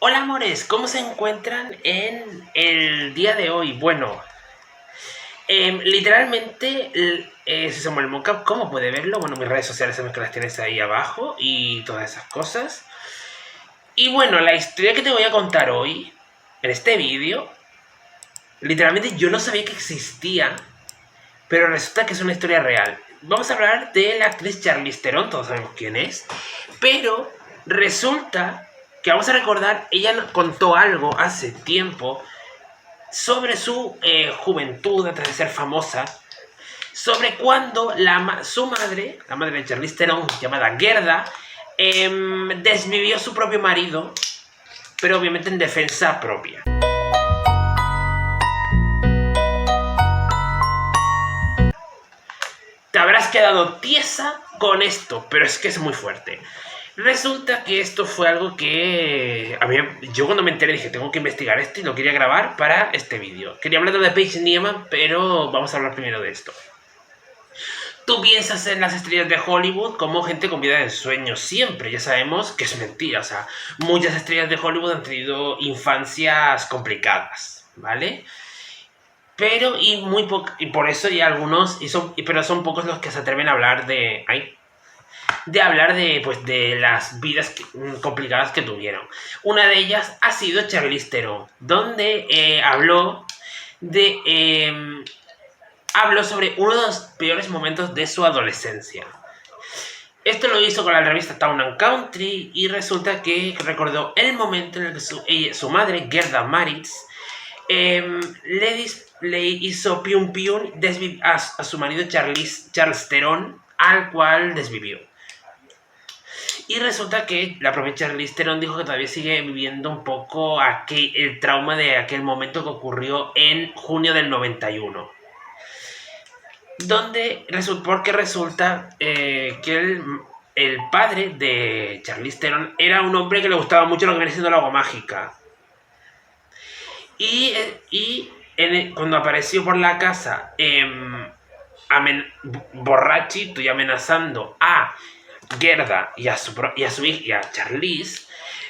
Hola amores, ¿cómo se encuentran en el día de hoy? Bueno, literalmente, si se mueve el mockup, ¿cómo puede verlo? Bueno, mis redes sociales sabes que las tienes ahí abajo y todas esas cosas. Y bueno, la historia que te voy a contar hoy, en este vídeo, literalmente yo no sabía que existía, pero resulta que es una historia real. Vamos a hablar de la actriz Charlize Theron, todos sabemos quién es, pero resulta que vamos a recordar, ella contó algo hace tiempo sobre su juventud antes de ser famosa, sobre cuando su madre, la madre de Charlize Theron, llamada Gerda, desvivió a su propio marido, pero obviamente en defensa propia. Te habrás quedado tiesa con esto, pero es que es muy fuerte. Resulta que esto fue algo que a mí, yo cuando me enteré dije, tengo que investigar esto y lo quería grabar para este vídeo. Quería hablar de Paige Niemann, pero vamos a hablar primero de esto. Tú piensas en las estrellas de Hollywood como gente con vida de ensueño siempre, ya sabemos que es mentira, o sea, muchas estrellas de Hollywood han tenido infancias complicadas, ¿vale? Pero y por eso hay algunos, pero son pocos los que se atreven a hablar de hablar de, pues, de las vidas complicadas que tuvieron. Una de ellas ha sido Charlize Theron, donde habló sobre uno de los peores momentos de su adolescencia. Esto lo hizo con la revista Town and Country y resulta que recordó el momento en el que su madre, Gerda Maritz, le hizo piun piun a su marido Charles Theron, al cual desvivió. Y resulta que la propia Charlize Theron dijo que todavía sigue viviendo un poco el trauma de aquel momento que ocurrió en junio del 91. Porque resulta que el padre de Charlize Theron era un hombre que le gustaba mucho lo que viene siendo la agua mágica. Cuando apareció por la casa borrachito y amenazando a Gerda y a su hija y a Charlize,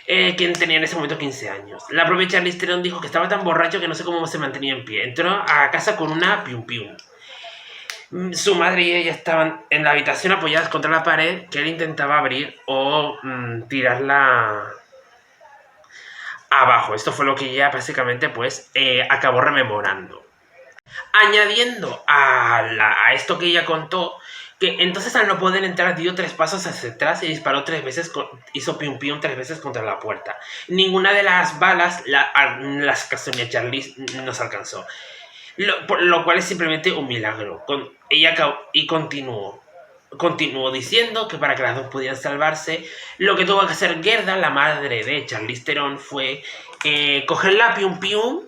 quien tenía en ese momento 15 años. La propia Charlize Theron dijo que estaba tan borracho que no sé cómo se mantenía en pie. Entró a casa con una pium pium. Su madre y ella estaban en la habitación apoyadas contra la pared que él intentaba abrir o tirarla abajo. Esto fue lo que ella básicamente pues acabó rememorando. Añadiendo a esto que ella contó, que entonces al no poder entrar dio 3 pasos hacia atrás y disparó 3 veces, hizo pium pium 3 veces contra la puerta. Ninguna de las balas las casó ni a Charlize nos alcanzó. Lo cual es simplemente un milagro. Continuó diciendo que para que las dos pudieran salvarse, lo que tuvo que hacer Gerda, la madre de Charlize Theron, fue coger la pium pium,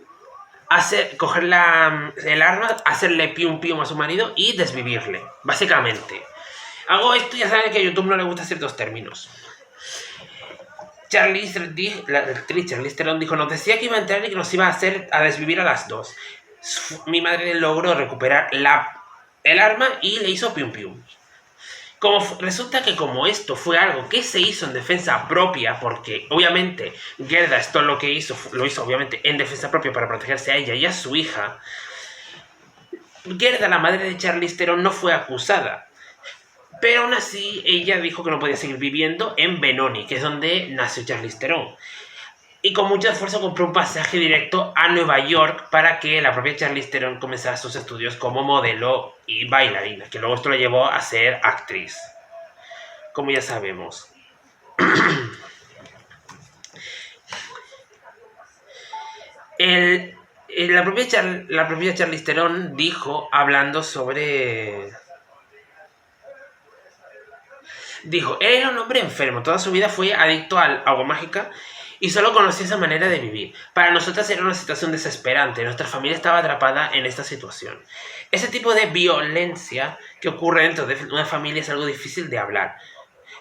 coger el arma, hacerle pium pium a su marido y desvivirle, básicamente. Hago esto, ya saben que a YouTube no le gustan ciertos términos. La actriz Charlize Theron dijo, nos decía que iba a entrar y que nos iba a desvivir a las dos. Mi madre logró recuperar el arma y le hizo pium pium. Resulta que como esto fue algo que se hizo en defensa propia, porque obviamente Gerda esto lo hizo obviamente en defensa propia para protegerse a ella y a su hija, Gerda, la madre de Charlize Theron, no fue acusada. Pero aún así, ella dijo que no podía seguir viviendo en Benoni, que es donde nació Charlize Theron. Y con mucho esfuerzo compró un pasaje directo a Nueva York para que la propia Charlize Theron comenzara sus estudios como modelo y bailarina, que luego esto la llevó a ser actriz, como ya sabemos. La propia Charlize Theron dijo, hablando sobre... Dijo, él era un hombre enfermo, toda su vida fue adicto al agua mágica y solo conocía esa manera de vivir. Para nosotras era una situación desesperante, nuestra familia estaba atrapada en esta situación. Ese tipo de violencia que ocurre dentro de una familia es algo difícil de hablar.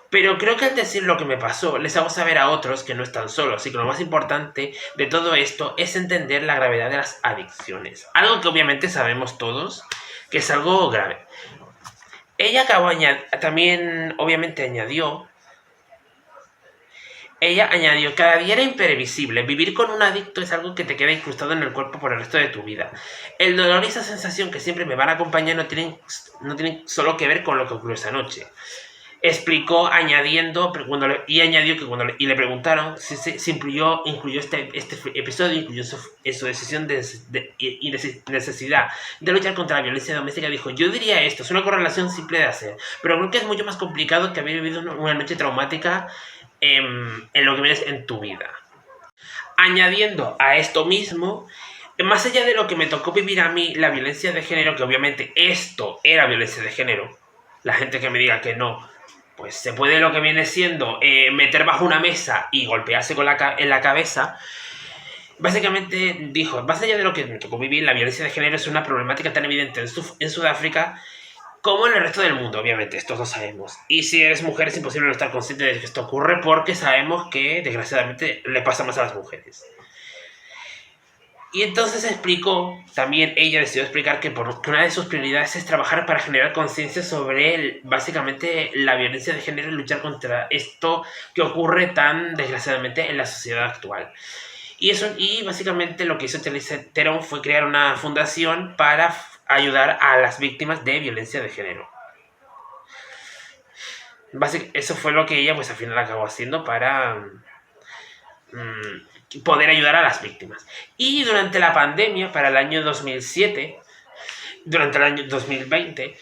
Pero creo que al decir lo que me pasó, les hago saber a otros que no están solos y que lo más importante de todo esto es entender la gravedad de las adicciones. Algo que obviamente sabemos todos, que es algo grave. Ella también obviamente añadió Ella añadió, cada día era imprevisible. Vivir con un adicto es algo que te queda incrustado en el cuerpo por el resto de tu vida. El dolor y esa sensación que siempre me van a acompañar no tienen solo que ver con lo que ocurrió esa noche. Explicó añadiendo añadió que y le preguntaron si se incluyó este episodio incluyó en su decisión y necesidad de luchar contra la violencia doméstica. Dijo, yo diría esto, es una correlación simple de hacer, pero creo que es mucho más complicado que haber vivido una noche traumática en lo que ves en tu vida. Añadiendo a esto mismo, más allá de lo que me tocó vivir a mí, la violencia de género, que obviamente esto era violencia de género, la gente que me diga que no, pues se puede lo que viene siendo meter bajo una mesa y golpearse en la cabeza. Básicamente dijo, más allá de lo que me tocó vivir, la violencia de género es una problemática tan evidente en Sudáfrica como en el resto del mundo, obviamente, esto lo sabemos. Y si eres mujer es imposible no estar consciente de que esto ocurre porque sabemos que desgraciadamente le pasa más a las mujeres. Y entonces explicó, también ella decidió explicar que una de sus prioridades es trabajar para generar conciencia sobre básicamente la violencia de género y luchar contra esto que ocurre tan desgraciadamente en la sociedad actual. Y básicamente lo que hizo Charlize Theron fue crear una fundación para ayudar a las víctimas de violencia de género. Eso fue lo que ella pues al final acabó haciendo para poder ayudar a las víctimas. Y durante la pandemia, para el año 2007, durante el año 2020,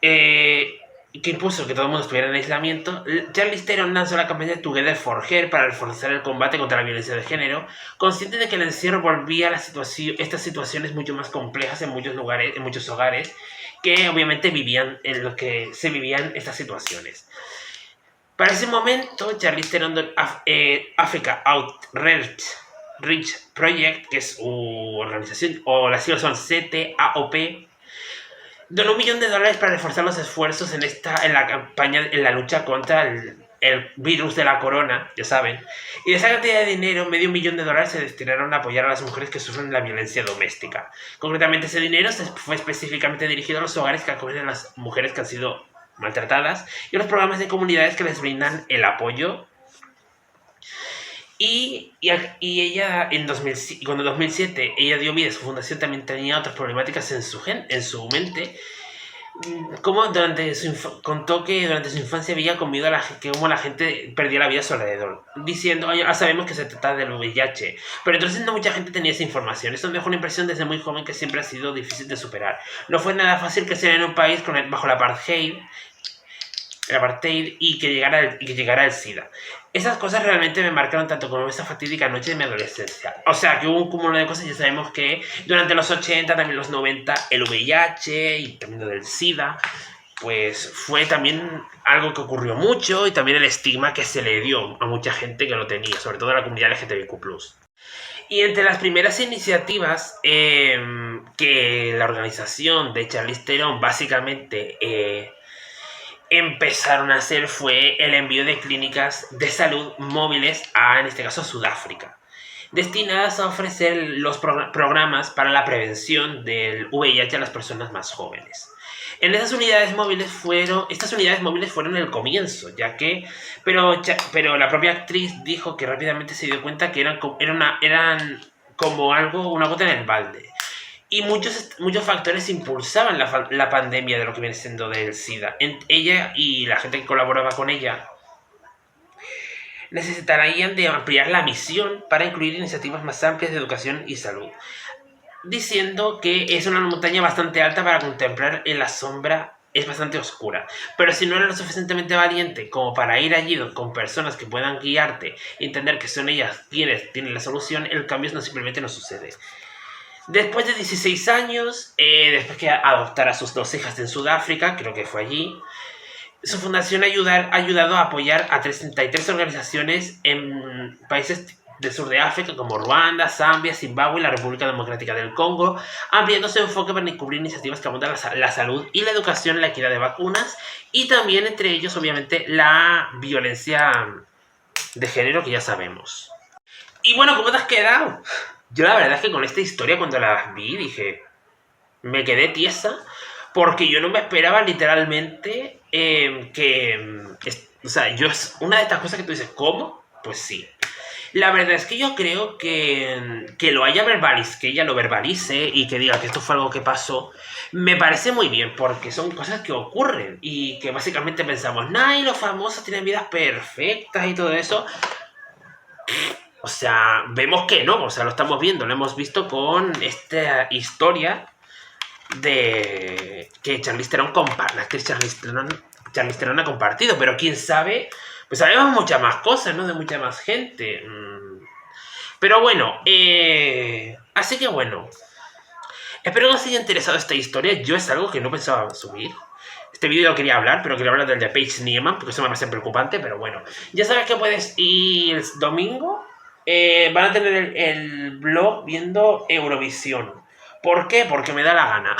que impuso que todo el mundo estuviera en aislamiento, Charlize Theron lanzó la campaña Together for Her para reforzar el combate contra la violencia de género, consciente de que el encierro volvía a estas situaciones mucho más complejas en muchos hogares que obviamente vivían en lo que se vivían estas situaciones. Para ese momento, Charlize Theron Africa Outreach Project, que es su organización, o las siglas son CTAOP, donó $1 millón para reforzar los esfuerzos en la campaña, en la lucha contra el virus de la corona, ya saben. Y de esa cantidad de dinero, $500 million se destinaron a apoyar a las mujeres que sufren la violencia doméstica. Concretamente, ese dinero fue específicamente dirigido a los hogares que acogen a las mujeres que han sido maltratadas y a los programas de comunidades que les brindan el apoyo. Y ella, cuando en 2007 ella dio vida, su fundación también tenía otras problemáticas en su mente. Como contó que durante su infancia había comido cómo la gente perdía la vida a su alrededor, diciendo, ahora sabemos que se trata del VIH, pero entonces no mucha gente tenía esa información. Esto me dejó una impresión desde muy joven que siempre ha sido difícil de superar. No fue nada fácil crecer en un país bajo el apartheid y que llegara el SIDA. Esas cosas realmente me marcaron tanto como esa fatídica noche de mi adolescencia. O sea, que hubo un cúmulo de cosas. Ya sabemos que durante los 80, también los 90, el VIH y también del SIDA, pues fue también algo que ocurrió mucho, y también el estigma que se le dio a mucha gente que lo tenía, sobre todo a la comunidad LGTBIQ+. Y entre las primeras iniciativas que la organización de Charlize Theron básicamente empezaron a hacer fue el envío de clínicas de salud móviles en este caso, a Sudáfrica, destinadas a ofrecer los programas para la prevención del VIH a las personas más jóvenes. Estas unidades móviles fueron el comienzo, pero la propia actriz dijo que rápidamente se dio cuenta que eran como una gota en el balde. Y muchos factores impulsaban la pandemia de lo que viene siendo del SIDA. Ella y la gente que colaboraba con ella necesitarían de ampliar la misión para incluir iniciativas más amplias de educación y salud, diciendo que es una montaña bastante alta para contemplar en la sombra, es bastante oscura, pero si no eres lo suficientemente valiente como para ir allí con personas que puedan guiarte y entender que son ellas quienes tienen la solución, el cambio simplemente no sucede. Después de 16 años, después que adoptara a sus 2 hijas en Sudáfrica, creo que fue allí, su fundación ha ayudado a apoyar a 33 organizaciones en países del sur de África como Ruanda, Zambia, Zimbabue y la República Democrática del Congo, ampliando su enfoque para cubrir iniciativas que apuntan a la salud y la educación, la equidad de vacunas, y también entre ellos, obviamente, la violencia de género, que ya sabemos. Y bueno, ¿cómo te has quedado? Yo la verdad es que con esta historia, cuando la vi, me quedé tiesa, porque yo no me esperaba literalmente o sea, es una de estas cosas que tú dices, ¿cómo? Pues sí. La verdad es que yo creo que lo haya verbalizado, que ella lo verbalice y que diga que esto fue algo que pasó, me parece muy bien, porque son cosas que ocurren y que básicamente pensamos, nah, y los famosos tienen vidas perfectas y todo eso. O sea, vemos que no, o sea, lo estamos viendo, lo hemos visto con esta historia de que Charlize Theron la actriz Charlize Theron ha compartido, pero quién sabe, pues sabemos muchas más cosas, ¿no? De mucha más gente. Pero bueno, así que bueno, espero que os haya interesado esta historia. Yo es algo que no pensaba subir. Este vídeo lo quería hablar, pero quería hablar del de Paige Niemann, porque eso me parece preocupante, pero bueno. Ya sabes que puedes ir el domingo. Van a tener el blog viendo Eurovisión. ¿Por qué? Porque me da la gana.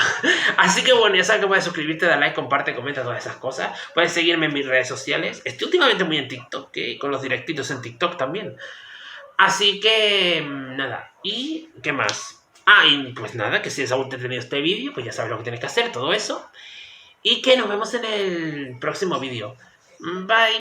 Así que bueno, ya sabes que puedes suscribirte, dar like, comparte, comenta, todas esas cosas. Puedes seguirme en mis redes sociales. Estoy últimamente muy en TikTok, con los directitos en TikTok también. Así que nada. ¿Y qué más? Ah, y pues nada, que si os ha entretenido este vídeo, pues ya sabes lo que tienes que hacer, todo eso. Y que nos vemos en el próximo vídeo. Bye.